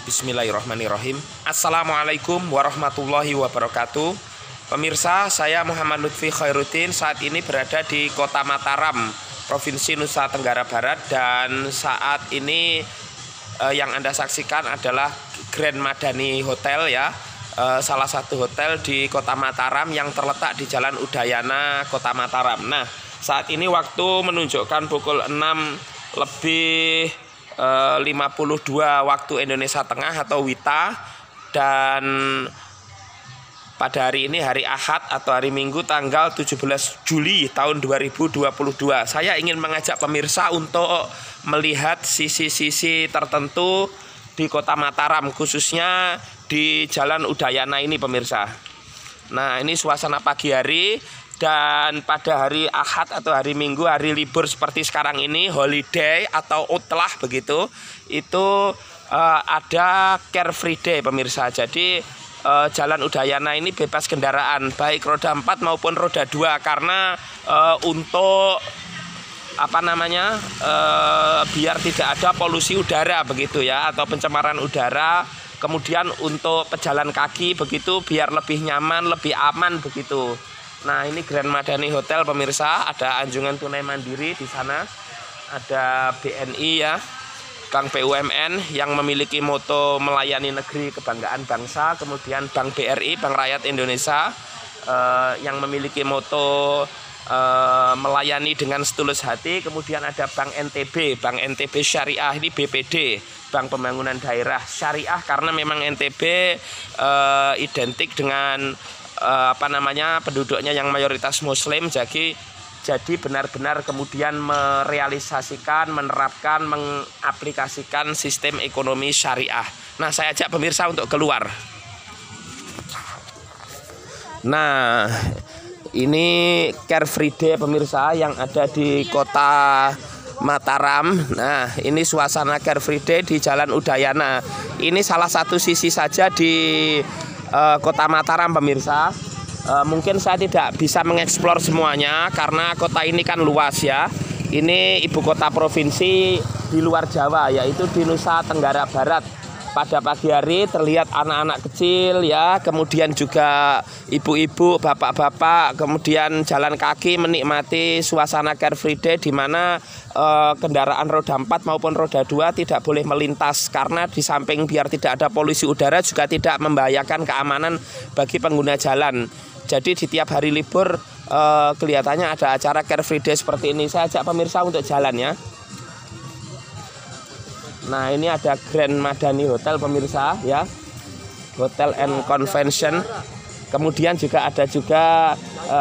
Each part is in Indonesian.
Bismillahirrahmanirrahim. Assalamualaikum warahmatullahi wabarakatuh. Pemirsa, saya Muhammad Lutfi Khairuddin saat ini berada di Kota Mataram, Provinsi Nusa Tenggara Barat, dan saat ini yang Anda saksikan adalah Grand Madani Hotel ya. Salah satu hotel di Kota Mataram yang terletak di Jalan Udayana, Kota Mataram. Nah, saat ini waktu menunjukkan pukul 6:52 waktu Indonesia Tengah atau WITA, dan pada hari ini hari Ahad atau hari Minggu tanggal 17 Juli tahun 2022. Saya ingin mengajak pemirsa untuk melihat sisi-sisi tertentu di Kota Mataram, khususnya di Jalan Udayana ini pemirsa. Nah, ini suasana pagi hari. Dan pada hari Ahad atau hari Minggu, hari libur seperti sekarang ini, holiday atau utlah begitu, itu ada Car Free Day pemirsa. Jadi Jalan Udayana ini bebas kendaraan, baik roda 4 maupun roda 2, karena untuk biar tidak ada polusi udara begitu ya, atau pencemaran udara. Kemudian untuk pejalan kaki begitu, biar lebih nyaman, lebih aman begitu. Nah, ini Grand Madani Hotel pemirsa, ada Anjungan Tunai Mandiri di sana, ada BNI ya, Bank BUMN yang memiliki moto melayani negeri kebanggaan bangsa, kemudian Bank BRI, Bank Rakyat Indonesia yang memiliki moto melayani dengan setulus hati, kemudian ada Bank NTB, Bank NTB Syariah, ini BPD, Bank Pembangunan Daerah Syariah, karena memang NTB identik dengan penduduknya yang mayoritas muslim, jadi benar-benar kemudian merealisasikan, menerapkan, mengaplikasikan sistem ekonomi syariah. Nah, saya ajak pemirsa untuk keluar. Nah, ini Car Free Day pemirsa yang ada di Kota Mataram. Nah, ini suasana Car Free Day di Jalan Udayana. Ini salah satu sisi saja di Kota Mataram pemirsa. Mungkin saya tidak bisa mengeksplor semuanya karena kota ini kan luas ya. Ini ibu kota provinsi di luar Jawa, yaitu di Nusa Tenggara Barat. Pada pagi hari terlihat anak-anak kecil ya, kemudian juga ibu-ibu, bapak-bapak, kemudian jalan kaki menikmati suasana Car Free Day, di mana kendaraan roda 4 maupun roda 2 tidak boleh melintas, karena di samping biar tidak ada polusi udara juga tidak membahayakan keamanan bagi pengguna jalan. Jadi di tiap hari libur kelihatannya ada acara Car Free Day seperti ini. Saya ajak pemirsa untuk jalan ya. Nah, ini ada Grand Madani Hotel pemirsa ya, Hotel and Convention. Kemudian juga ada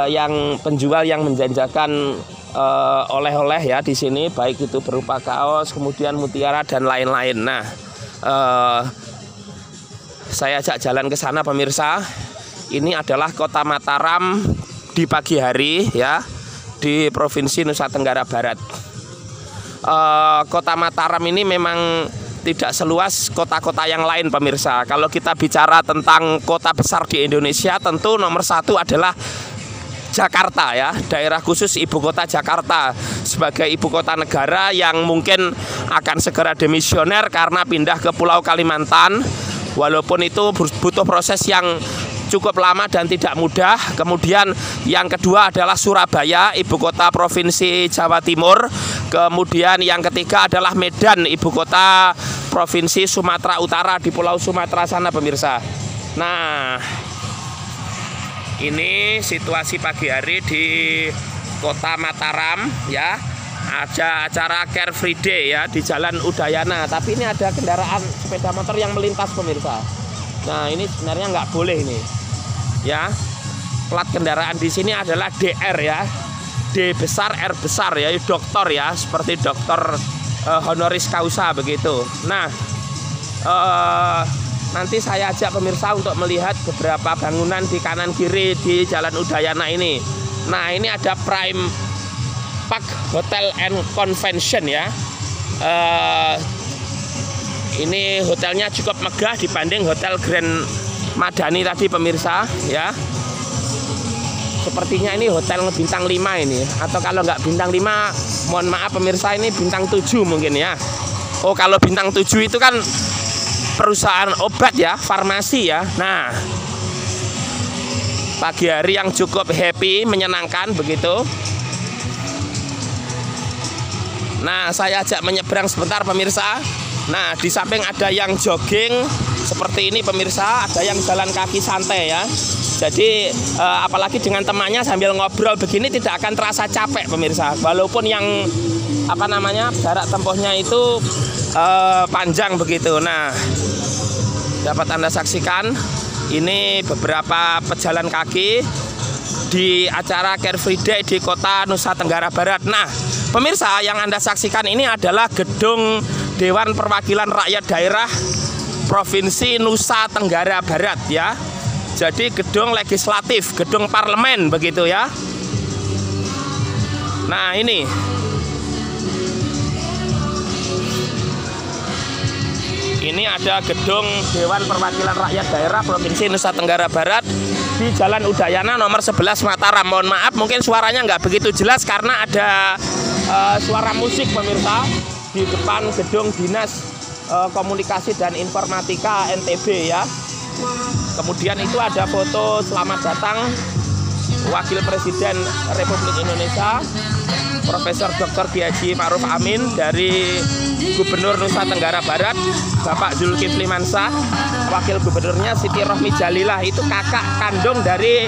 yang penjual yang menjanjakan oleh-oleh ya di sini, baik itu berupa kaos, kemudian mutiara dan lain-lain. Nah, saya ajak jalan ke sana pemirsa. Ini adalah Kota Mataram di pagi hari ya, di Provinsi Nusa Tenggara Barat. Kota Mataram ini memang tidak seluas kota-kota yang lain pemirsa. Kalau kita bicara tentang kota besar di Indonesia, tentu nomor satu adalah Jakarta ya, daerah khusus ibu kota Jakarta sebagai ibu kota negara yang mungkin akan segera demisioner karena pindah ke Pulau Kalimantan. Walaupun itu butuh proses yang cukup lama dan tidak mudah. Kemudian yang kedua adalah Surabaya, ibu kota provinsi Jawa Timur. Kemudian yang ketiga adalah Medan, ibu kota provinsi Sumatera Utara di Pulau Sumatera sana pemirsa. Nah, ini situasi pagi hari di Kota Mataram ya. Ada acara Car Free Day ya di Jalan Udayana, tapi ini ada kendaraan sepeda motor yang melintas pemirsa. Nah, ini sebenarnya nggak boleh ini ya. Plat kendaraan di sini adalah DR ya, D besar R besar ya, doktor ya, seperti dokter honoris causa begitu. Nah, nanti saya ajak pemirsa untuk melihat beberapa bangunan di kanan kiri di Jalan Udayana ini. Nah, ini ada Prime Park Hotel and Convention ya. Ini hotelnya cukup megah dibanding Hotel Grand Madani tadi pemirsa ya. Sepertinya ini hotel bintang 5 ini, atau kalau nggak bintang 5, mohon maaf pemirsa, ini bintang 7 mungkin ya. Oh, kalau bintang 7 itu kan perusahaan obat ya, farmasi ya. Nah, pagi hari yang cukup happy, menyenangkan begitu. Nah, saya ajak menyeberang sebentar pemirsa. Nah, di samping ada yang jogging seperti ini pemirsa, ada yang jalan kaki santai ya. Jadi apalagi dengan temannya sambil ngobrol begini tidak akan terasa capek pemirsa. Walaupun yang jarak tempuhnya itu panjang begitu. Nah, dapat Anda saksikan ini beberapa pejalan kaki di acara Car Free Day di kota Nusa Tenggara Barat. Nah, pemirsa, yang Anda saksikan ini adalah gedung Dewan Perwakilan Rakyat Daerah Provinsi Nusa Tenggara Barat ya. Jadi gedung legislatif, gedung parlemen begitu ya. Nah, ini ada gedung Dewan Perwakilan Rakyat Daerah Provinsi Nusa Tenggara Barat di Jalan Udayana nomor 11 Mataram. Mohon maaf mungkin suaranya nggak begitu jelas karena ada suara musik pemirsa di depan gedung Dinas Komunikasi dan Informatika NTB ya. Kemudian itu ada foto selamat datang Wakil Presiden Republik Indonesia Profesor Dr. Kiai Ma'ruf Amin dari Gubernur Nusa Tenggara Barat Bapak Zulkifli Mansah, Wakil Gubernurnya Siti Rohmi Jalilah, itu kakak kandung dari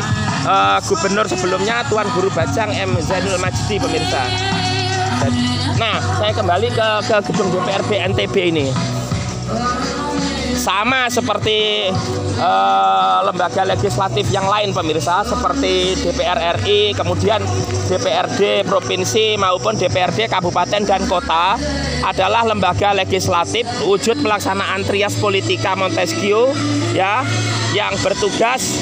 Gubernur sebelumnya Tuan Guru Bajang M. Zainul Majdi pemirsa. Nah, saya kembali ke gedung DPRD NTB ini. Sama seperti lembaga legislatif yang lain pemirsa, seperti DPR RI, kemudian DPRD provinsi maupun DPRD kabupaten dan kota adalah lembaga legislatif wujud pelaksanaan Trias Politika Montesquieu ya, yang bertugas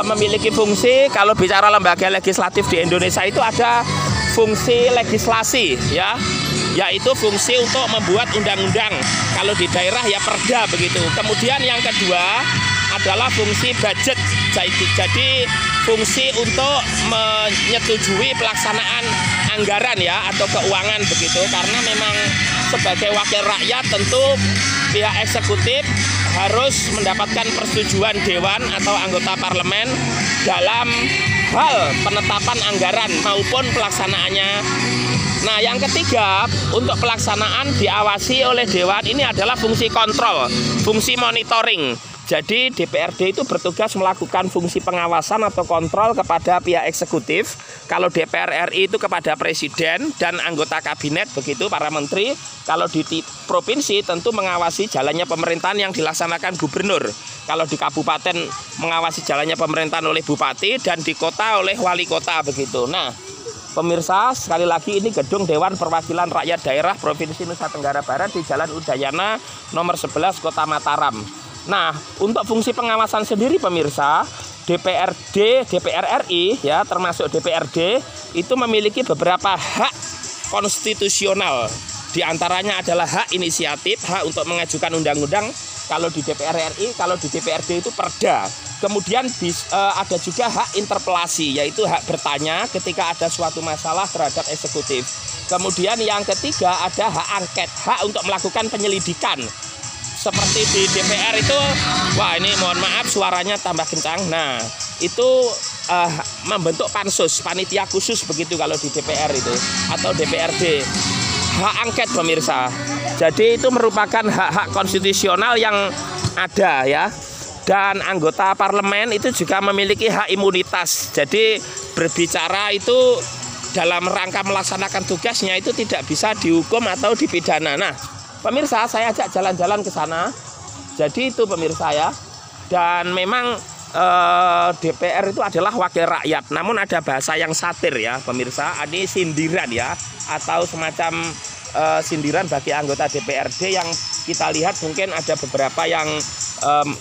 memiliki fungsi. Kalau bicara lembaga legislatif di Indonesia itu ada fungsi legislasi ya, yaitu fungsi untuk membuat undang-undang. Kalau di daerah ya perda begitu. Kemudian yang kedua adalah fungsi budget. Jadi fungsi untuk menyetujui pelaksanaan anggaran ya atau keuangan begitu. Karena memang sebagai wakil rakyat tentu pihak eksekutif harus mendapatkan persetujuan dewan atau anggota parlemen dalam hal penetapan anggaran maupun pelaksanaannya. Nah, yang ketiga, untuk pelaksanaan diawasi oleh dewan ini adalah fungsi kontrol, fungsi monitoring. Jadi DPRD itu bertugas melakukan fungsi pengawasan atau kontrol kepada pihak eksekutif. Kalau DPR RI itu kepada presiden dan anggota kabinet begitu, para menteri. Kalau di provinsi tentu mengawasi jalannya pemerintahan yang dilaksanakan gubernur. Kalau di kabupaten mengawasi jalannya pemerintahan oleh bupati, dan di kota oleh wali kota begitu. Nah, pemirsa, sekali lagi ini gedung Dewan Perwakilan Rakyat Daerah Provinsi Nusa Tenggara Barat di Jalan Udayana nomor 11 Kota Mataram. Nah, untuk fungsi pengawasan sendiri pemirsa, DPR RI ya, termasuk DPRD itu memiliki beberapa hak konstitusional. Di antaranya adalah hak inisiatif, hak untuk mengajukan undang-undang. Kalau di DPR RI, kalau di DPRD itu perda. Kemudian ada juga hak interpelasi, yaitu hak bertanya ketika ada suatu masalah terhadap eksekutif. Kemudian yang ketiga ada hak angket, hak untuk melakukan penyelidikan. Seperti di DPR itu, wah ini mohon maaf suaranya tambah kencang. Nah, itu membentuk pansus, panitia khusus begitu kalau di DPR itu atau DPRD. Hak angket pemirsa. Jadi itu merupakan hak-hak konstitusional yang ada ya. Dan anggota parlemen itu juga memiliki hak imunitas. Jadi berbicara itu dalam rangka melaksanakan tugasnya itu tidak bisa dihukum atau dipidana. Nah, pemirsa, saya ajak jalan-jalan ke sana. Jadi itu pemirsa ya. Dan memang DPR itu adalah wakil rakyat. Namun ada bahasa yang satir ya pemirsa. Ini sindiran ya, atau semacam sindiran bagi anggota DPRD yang kita lihat mungkin ada beberapa yang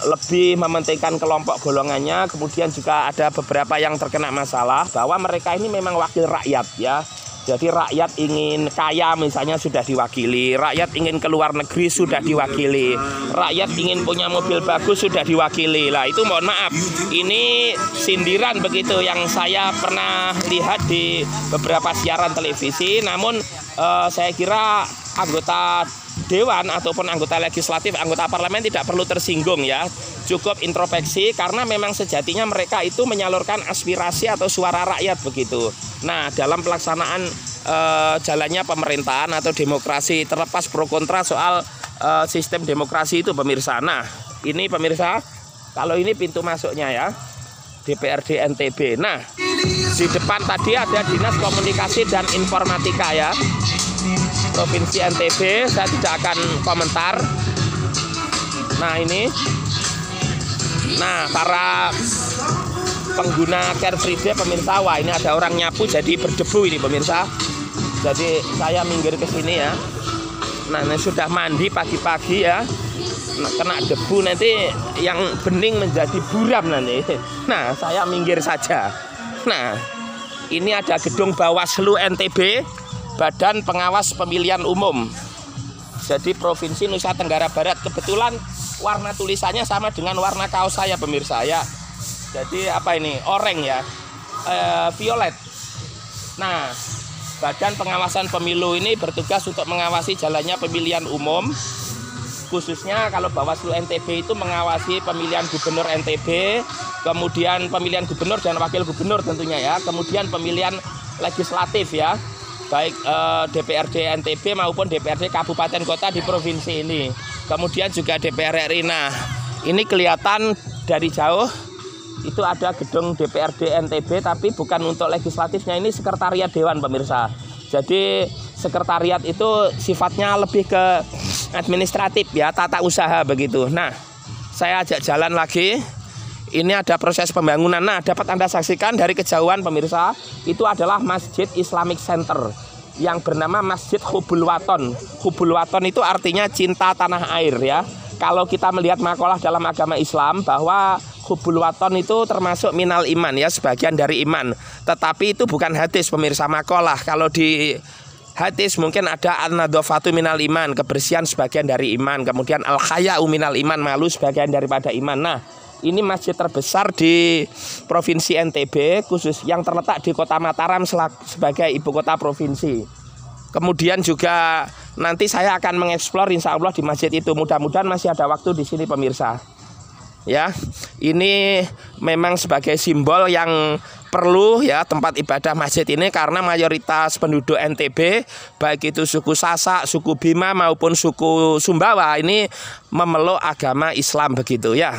lebih mementingkan kelompok golongannya. Kemudian juga ada beberapa yang terkena masalah bahwa mereka ini memang wakil rakyat ya. Jadi rakyat ingin kaya misalnya sudah diwakili, rakyat ingin keluar negeri sudah diwakili, rakyat ingin punya mobil bagus sudah diwakili. Lah itu mohon maaf, ini sindiran begitu yang saya pernah lihat di beberapa siaran televisi. Namun saya kira anggota dewan ataupun anggota legislatif, anggota parlemen tidak perlu tersinggung ya. Cukup introspeksi karena memang sejatinya mereka itu menyalurkan aspirasi atau suara rakyat begitu. Nah, dalam pelaksanaan jalannya pemerintahan atau demokrasi, terlepas pro kontra soal sistem demokrasi itu pemirsa. Nah, ini pemirsa, kalau ini pintu masuknya ya, DPRD NTB. Nah, di depan tadi ada Dinas Komunikasi dan Informatika ya, Provinsi NTB. Saya tidak akan komentar. Nah, ini, nah para pengguna Car Free Day pemirsa, wah ini ada orang nyapu jadi berdebu ini pemirsa. Jadi saya minggir ke sini ya. Nah, ini sudah mandi pagi-pagi ya. Nah, kena debu nanti yang bening menjadi buram nanti. Nah, saya minggir saja. Nah, ini ada gedung Bawaslu NTB, Badan Pengawas Pemilihan Umum. Jadi Provinsi Nusa Tenggara Barat. Kebetulan warna tulisannya sama dengan warna kaos saya pemirsa ya. Jadi apa ini? Oranye ya, violet. Nah, Badan Pengawasan Pemilu ini bertugas untuk mengawasi jalannya pemilihan umum. Khususnya kalau Bawaslu NTB itu mengawasi pemilihan gubernur NTB, kemudian pemilihan gubernur dan wakil gubernur tentunya ya, kemudian pemilihan legislatif ya, baik DPRD NTB maupun DPRD kabupaten kota di provinsi ini. Kemudian juga DPR RI. Nah, ini kelihatan dari jauh itu ada gedung DPRD NTB, tapi bukan untuk legislatifnya, ini sekretariat dewan pemirsa. Jadi sekretariat itu sifatnya lebih ke administratif ya, tata usaha begitu. Nah, saya ajak jalan lagi. Ini ada proses pembangunan. Nah, dapat Anda saksikan dari kejauhan pemirsa, itu adalah Masjid Islamic Center yang bernama Masjid Hubul Waton. Hubul Waton itu artinya cinta tanah air ya. Kalau kita melihat makalah dalam agama Islam bahwa Hubul Waton itu termasuk minal iman ya, sebagian dari iman. Tetapi itu bukan hadis pemirsa, makalah. Kalau di hadis mungkin ada an-nadhafatu minal iman, kebersihan sebagian dari iman. Kemudian al-haya'u minal iman, malu sebagian daripada iman. Nah, ini masjid terbesar di Provinsi NTB, khusus yang terletak di Kota Mataram sebagai ibu kota provinsi. Kemudian juga nanti saya akan mengeksplor insya Allah di masjid itu. Mudah-mudahan masih ada waktu di sini pemirsa. Ya, ini memang sebagai simbol yang perlu ya tempat ibadah masjid ini, karena mayoritas penduduk NTB baik itu suku Sasak, suku Bima maupun suku Sumbawa ini memeluk agama Islam begitu ya.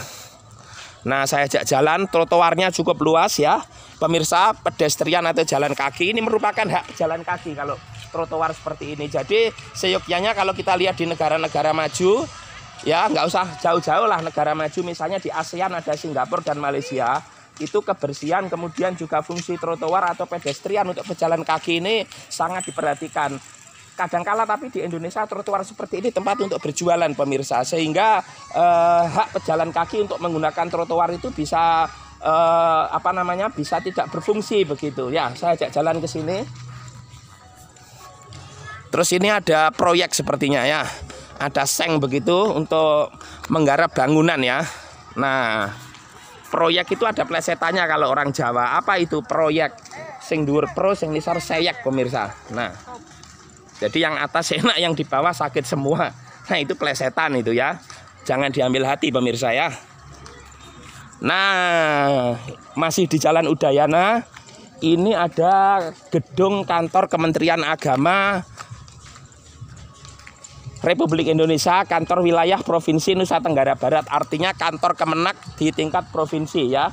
Nah, saya ajak jalan, trotoarnya cukup luas ya pemirsa. Pedestrian atau jalan kaki ini merupakan hak jalan kaki kalau trotoar seperti ini. Jadi seyogyanya kalau kita lihat di negara-negara maju ya, nggak usah jauh-jauh lah negara maju, misalnya di ASEAN ada Singapura dan Malaysia, itu kebersihan kemudian juga fungsi trotoar atau pedestrian untuk pejalan kaki ini sangat diperhatikan. Kadangkala tapi di Indonesia trotoar seperti ini tempat untuk berjualan pemirsa, sehingga hak pejalan kaki untuk menggunakan trotoar itu bisa bisa tidak berfungsi begitu ya. Saya ajak jalan ke sini. Terus ini ada proyek sepertinya ya. Ada seng begitu untuk menggarap bangunan ya. Nah, proyek itu ada plesetannya kalau orang Jawa. Apa itu proyek? Sing dhuwur pro, sing nisor seyek pemirsa. Nah, jadi yang atas enak, yang di bawah sakit semua. Nah, itu plesetan itu ya. Jangan diambil hati pemirsa ya. Nah, masih di Jalan Udayana. Ini ada gedung kantor Kementerian Agama Republik Indonesia, kantor wilayah Provinsi Nusa Tenggara Barat, artinya kantor Kemenak di tingkat provinsi ya.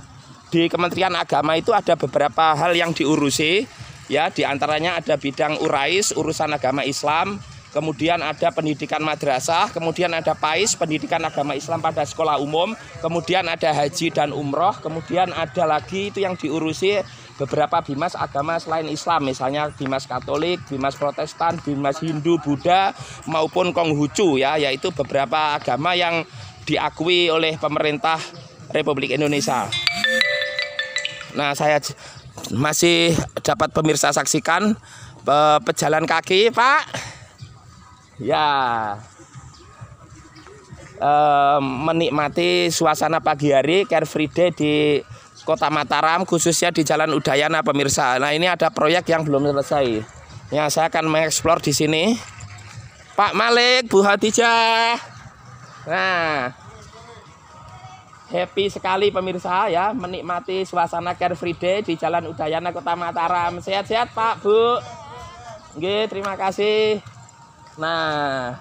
Di Kementerian Agama itu ada beberapa hal yang diurusi ya, diantaranya ada bidang urais, urusan agama Islam, kemudian ada pendidikan madrasah, kemudian ada PAIS, pendidikan agama Islam pada sekolah umum, kemudian ada haji dan umroh, kemudian ada lagi itu yang diurusi beberapa bimas agama selain Islam, misalnya bimas Katolik, bimas Protestan, bimas Hindu, Buddha maupun Konghucu ya, yaitu beberapa agama yang diakui oleh pemerintah Republik Indonesia. Nah, saya masih dapat pemirsa saksikan pejalan kaki, Pak. Ya, menikmati suasana pagi hari Car Free Day di Kota Mataram, khususnya di Jalan Udayana pemirsa. Nah, ini ada proyek yang belum selesai. Ya, saya akan mengeksplor di sini. Pak Malik, Bu Hadijah. Nah, happy sekali pemirsa ya menikmati suasana Car Free Day di Jalan Udayana Kota Mataram. Sehat-sehat Pak, Bu. Oke, terima kasih. Nah,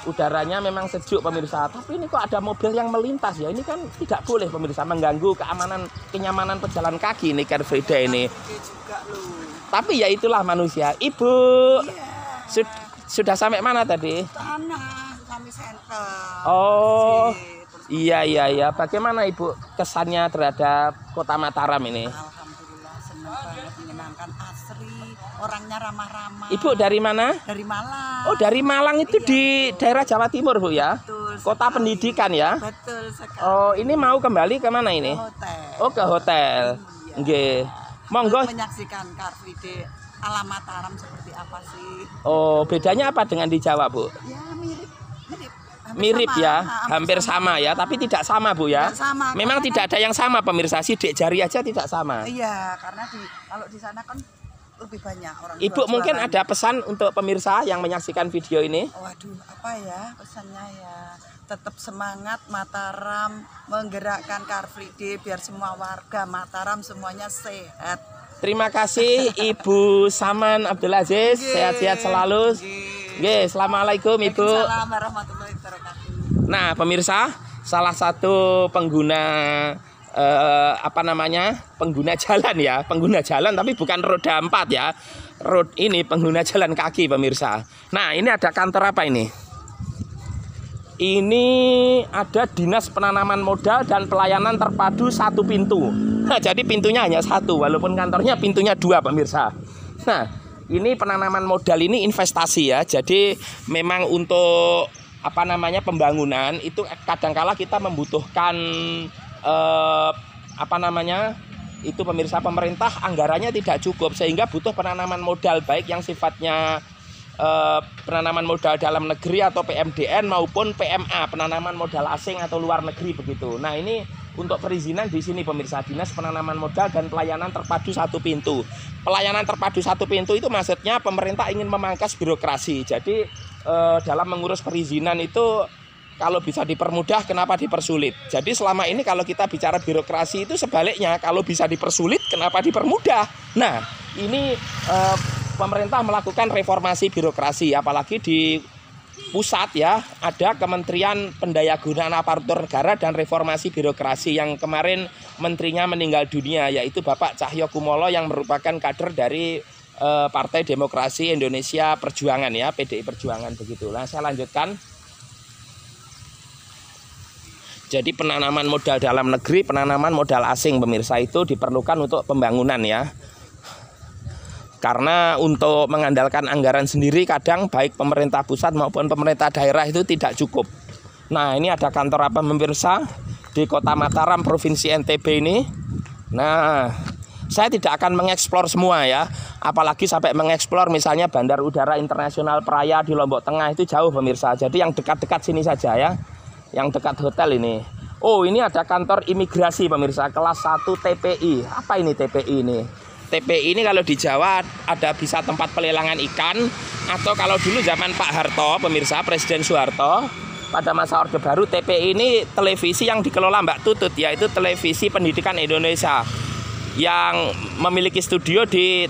udaranya memang sejuk pemirsa. Tapi ini kok ada mobil yang melintas ya. Ini kan tidak boleh pemirsa, mengganggu kenyamanan pejalan kaki ini Car Free Day ini. Tapi ya itulah manusia. Ibu, sudah sampai mana tadi? Tanah, kami center. Oh, iya. Bagaimana Ibu kesannya terhadap Kota Mataram ini? Alhamdulillah, senang banget, menyenangkan, asri, orangnya ramah-ramah. Ibu dari mana? Dari Malang. Oh, dari Malang itu Iya, di daerah Jawa Timur, Bu ya? Betul Kota sekali. pendidikan ya? Betul sekali. Oh, ini mau kembali ke mana ini? Hotel. Oh, ke hotel. Iya. Nggih. Monggo. Menyaksikan Car Free Day ala Mataram seperti apa sih? Oh, bedanya apa dengan di Jawa, Bu? Ya mirip. Mirip sama, ya, hampir hampir sama ya, tapi tidak sama Bu ya. Tidak sama, Memang karena tidak ada yang sama pemirsa, sidik jari aja tidak sama. Iya, karena kalau di sana kan lebih banyak orang. Ibu mungkin ada pesan untuk pemirsa yang menyaksikan video ini? Waduh, apa ya pesannya ya? Tetap semangat Mataram, menggerakkan Car Free Day biar semua warga Mataram semuanya sehat. Terima kasih Ibu Saman Abdul Aziz, sehat-sehat selalu. Nggih, assalamualaikum Ibu. Waalaikumsalam warahmatullahi wabarakatuh. Nah, pemirsa, salah satu pengguna pengguna jalan ya, pengguna jalan tapi bukan roda 4 ya. Ini pengguna jalan kaki pemirsa. Nah, ini ada kantor apa ini? Ini ada Dinas Penanaman Modal dan Pelayanan Terpadu satu pintu. Nah, jadi pintunya hanya satu, walaupun kantornya pintunya 2 pemirsa. Nah, ini penanaman modal ini investasi ya. Jadi memang untuk pembangunan itu kadangkala kita membutuhkan itu pemirsa, pemerintah anggarannya tidak cukup sehingga butuh penanaman modal baik yang sifatnya penanaman modal dalam negeri atau PMDN maupun PMA, penanaman modal asing atau luar negeri begitu. Nah, ini untuk perizinan di sini pemirsa, Dinas Penanaman Modal dan Pelayanan Terpadu satu pintu. Pelayanan terpadu satu pintu itu maksudnya pemerintah ingin memangkas birokrasi. Jadi dalam mengurus perizinan itu kalau bisa dipermudah, kenapa dipersulit? Jadi selama ini kalau kita bicara birokrasi itu sebaliknya, kalau bisa dipersulit, kenapa dipermudah? Nah, ini pemerintah melakukan reformasi birokrasi, apalagi di pusat ya, ada Kementerian Pendayagunaan Aparatur Negara dan Reformasi Birokrasi yang kemarin menterinya meninggal dunia, yaitu Bapak Cahyokumolo yang merupakan kader dari Partai Demokrasi Indonesia Perjuangan ya, PDI Perjuangan begitu. Nah, saya lanjutkan. Jadi penanaman modal dalam negeri, penanaman modal asing pemirsa itu diperlukan untuk pembangunan ya. Karena untuk mengandalkan anggaran sendiri kadang baik pemerintah pusat maupun pemerintah daerah itu tidak cukup. Nah, ini ada kantor apa pemirsa di Kota Mataram Provinsi NTB ini. Nah, saya tidak akan mengeksplor semua ya. Apalagi sampai mengeksplor misalnya Bandar Udara Internasional Praia di Lombok Tengah, itu jauh pemirsa. Jadi yang dekat-dekat sini saja ya. Yang dekat hotel ini. Oh, ini ada kantor imigrasi pemirsa kelas 1 TPI. Apa ini TPI ini? TPI ini kalau di Jawa ada bisa tempat pelelangan ikan, atau kalau dulu zaman Pak Harto pemirsa, Presiden Soeharto pada masa Orde Baru, TPI ini televisi yang dikelola Mbak Tutut, yaitu Televisi Pendidikan Indonesia yang memiliki studio di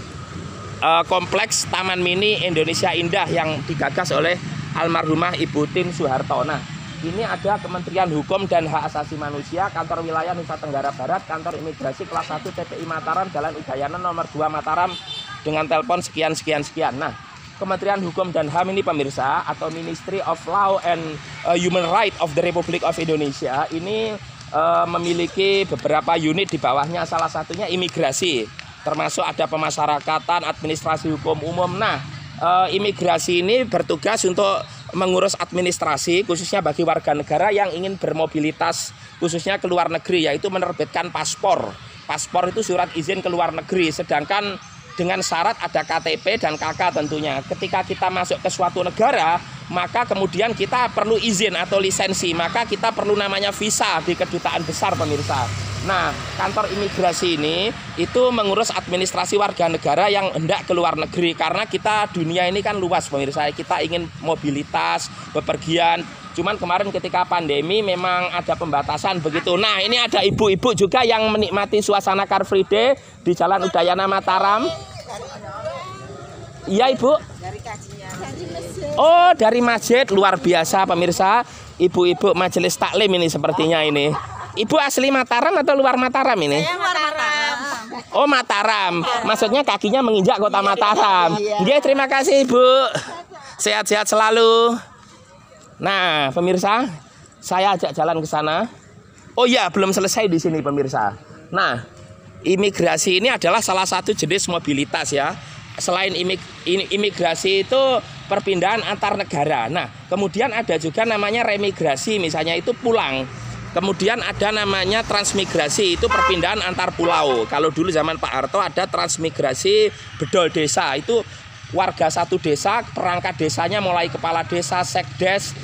kompleks Taman Mini Indonesia Indah yang digagas oleh almarhumah Ibu Tien Soeharto. Nah, ini ada Kementerian Hukum dan Hak Asasi Manusia, Kantor Wilayah Nusa Tenggara Barat, Kantor Imigrasi kelas 1 TPI Mataram, Jalan Udayana nomor 2 Mataram dengan telepon sekian. Nah, Kementerian Hukum dan HAM ini pemirsa, atau Ministry of Law and Human Rights of the Republic of Indonesia ini memiliki beberapa unit di bawahnya, salah satunya imigrasi, termasuk ada pemasyarakatan, administrasi hukum umum. Nah, imigrasi ini bertugas untuk mengurus administrasi khususnya bagi warga negara yang ingin bermobilitas khususnya ke luar negeri, yaitu menerbitkan paspor. Paspor itu surat izin ke luar negeri, sedangkan dengan syarat ada KTP dan KK tentunya. Ketika kita masuk ke suatu negara, maka kemudian kita perlu izin atau lisensi, maka kita perlu namanya visa di kedutaan besar pemirsa. Nah, kantor imigrasi ini itu mengurus administrasi warga negara yang hendak ke luar negeri, karena kita dunia ini kan luas pemirsa, kita ingin mobilitas, bepergian. Cuman kemarin ketika pandemi memang ada pembatasan begitu. Nah, ini ada ibu-ibu juga yang menikmati suasana Car Free Day di Jalan Udayana Mataram. Iya Ibu? Dari kajian. Oh, dari masjid, luar biasa pemirsa. Ibu-ibu majelis taklim ini sepertinya ini. Ibu asli Mataram atau luar Mataram ini? Saya Mataram. Oh, Mataram. Maksudnya kakinya menginjak kota Mataram. Iya, terima kasih Ibu. Sehat-sehat selalu. Nah, pemirsa, saya ajak jalan ke sana. Oh iya, belum selesai di sini pemirsa. Nah, imigrasi ini adalah salah satu jenis mobilitas ya. Selain imigrasi itu perpindahan antar negara. Nah, kemudian ada juga namanya remigrasi, misalnya itu pulang. Kemudian ada namanya transmigrasi, itu perpindahan antar pulau. Kalau dulu zaman Pak Harto ada transmigrasi bedol desa, itu warga satu desa, perangkat desanya mulai kepala desa, sekdes,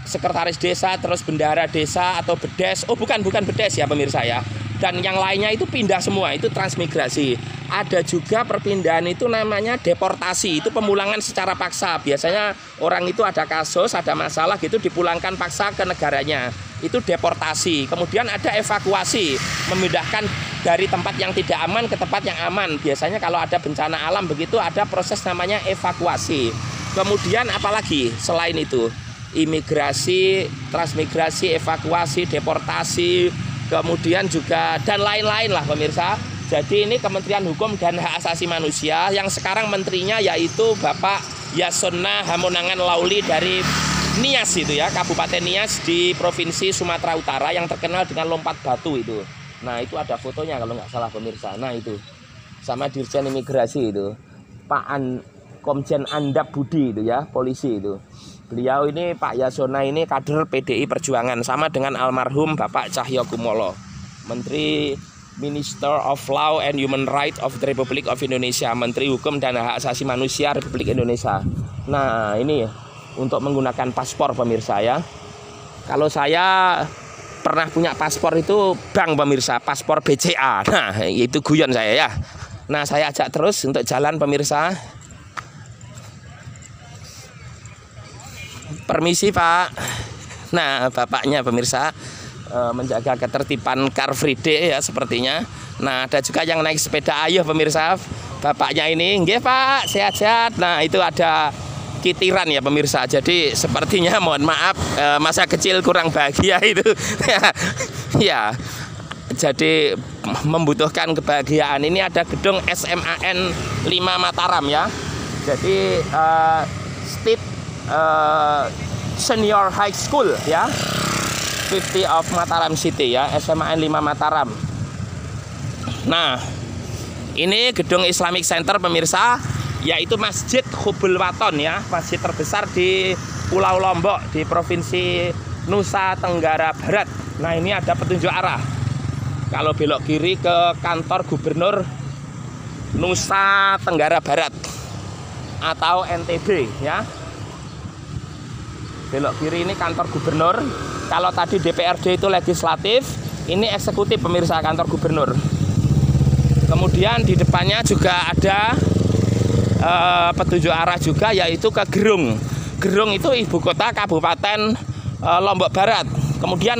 sekretaris desa, terus bendahara desa atau bedes. Oh bukan bedes ya pemirsa ya. Dan yang lainnya itu pindah semua, itu transmigrasi. Ada juga perpindahan itu namanya deportasi, itu pemulangan secara paksa. Biasanya orang itu ada kasus, ada masalah gitu dipulangkan paksa ke negaranya. Itu deportasi. Kemudian ada evakuasi, memindahkan dari tempat yang tidak aman ke tempat yang aman. Biasanya kalau ada bencana alam begitu ada proses namanya evakuasi. Kemudian apalagi selain itu? Imigrasi, transmigrasi, evakuasi, deportasi, kemudian juga dan lain-lain lah pemirsa. Jadi ini Kementerian Hukum dan Hak Asasi Manusia yang sekarang menterinya yaitu Bapak Yasona Hamonangan Lauli dari Nias itu ya, Kabupaten Nias di Provinsi Sumatera Utara yang terkenal dengan lompat batu itu. Nah itu ada fotonya kalau nggak salah pemirsa. Nah itu sama Dirjen Imigrasi itu Pak Komjen Andap Budi itu ya, polisi itu. Beliau ini Pak Yasona ini kader PDI Perjuangan sama dengan almarhum Bapak Cahyokumolo, Menteri Minister of Law and Human Rights of the Republic of Indonesia, Menteri Hukum dan Hak Asasi Manusia Republik Indonesia. Nah ini untuk menggunakan paspor pemirsa ya. Kalau saya pernah punya paspor itu bank pemirsa, paspor BCA. Nah itu guyon saya ya. Nah saya ajak terus untuk jalan pemirsa. Permisi Pak. Nah bapaknya pemirsa menjaga ketertiban Car Free Day ya sepertinya. Nah ada juga yang naik sepeda ayuh pemirsa. Bapaknya ini, nggih Pak, sehat-sehat. Nah itu ada kitiran ya pemirsa. Jadi sepertinya mohon maaf masa kecil kurang bahagia itu. Ya. Jadi membutuhkan kebahagiaan. Ini ada gedung SMAN 5 Mataram ya. Jadi State Senior High School ya, 50 of Mataram City ya, SMAN 5 Mataram. Nah ini gedung Islamic Center pemirsa, yaitu Masjid Hubul Waton ya, masjid terbesar di Pulau Lombok di Provinsi Nusa Tenggara Barat. Nah ini ada petunjuk arah, kalau belok kiri ke kantor Gubernur Nusa Tenggara Barat atau NTB ya. Belok kiri ini kantor gubernur. Kalau tadi DPRD itu legislatif, ini eksekutif pemirsa, kantor gubernur. Kemudian di depannya juga ada petunjuk arah juga, yaitu ke Gerung. Gerung itu ibu kota Kabupaten Lombok Barat. Kemudian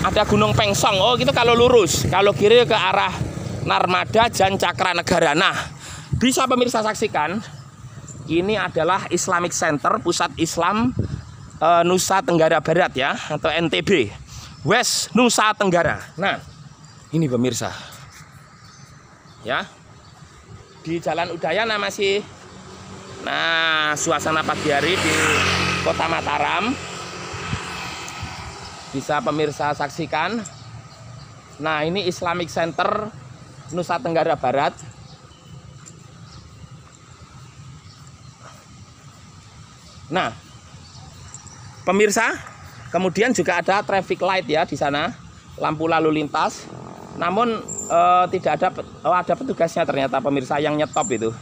ada Gunung Pengsong. Oh gitu kalau lurus. Kalau kiri ke arah Narmada Jan Cakranegara. Nah bisa pemirsa saksikan, ini adalah Islamic Center, pusat Islam Nusa Tenggara Barat ya, atau NTB, West Nusa Tenggara. Nah ini pemirsa ya, di Jalan Udayana masih. Nah suasana pagi hari di Kota Mataram bisa pemirsa saksikan. Nah ini Islamic Center Nusa Tenggara Barat. Nah pemirsa, kemudian juga ada traffic light ya di sana, lampu lalu lintas. Namun tidak ada, ada petugasnya ternyata pemirsa yang nyetop itu.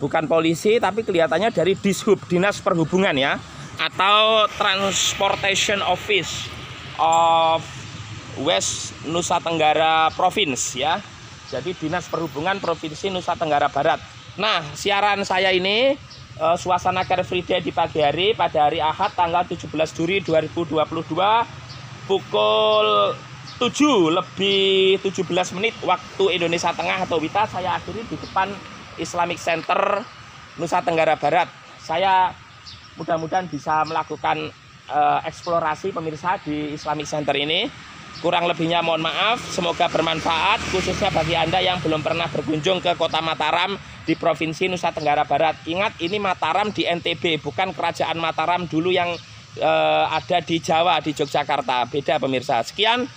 Bukan polisi tapi kelihatannya dari Dishub, Dinas Perhubungan ya. atau Transportation Office of West Nusa Tenggara Province ya. Jadi Dinas Perhubungan Provinsi Nusa Tenggara Barat. Nah, siaran saya ini suasana Car Free Day di pagi hari pada hari Ahad tanggal 17 Juli 2022 pukul 7:17 waktu Indonesia Tengah atau WITA saya akhiri di depan Islamic Center Nusa Tenggara Barat. Saya mudah-mudahan bisa melakukan eksplorasi pemirsa di Islamic Center ini. Kurang lebihnya mohon maaf, semoga bermanfaat khususnya bagi Anda yang belum pernah berkunjung ke Kota Mataram di Provinsi Nusa Tenggara Barat. Ingat, ini Mataram di NTB, bukan Kerajaan Mataram dulu yang ada di Jawa, di Yogyakarta. Beda pemirsa. Sekian,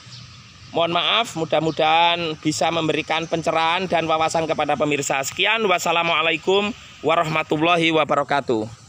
mohon maaf, mudah-mudahan bisa memberikan pencerahan dan wawasan kepada pemirsa. Sekian, wassalamualaikum warahmatullahi wabarakatuh.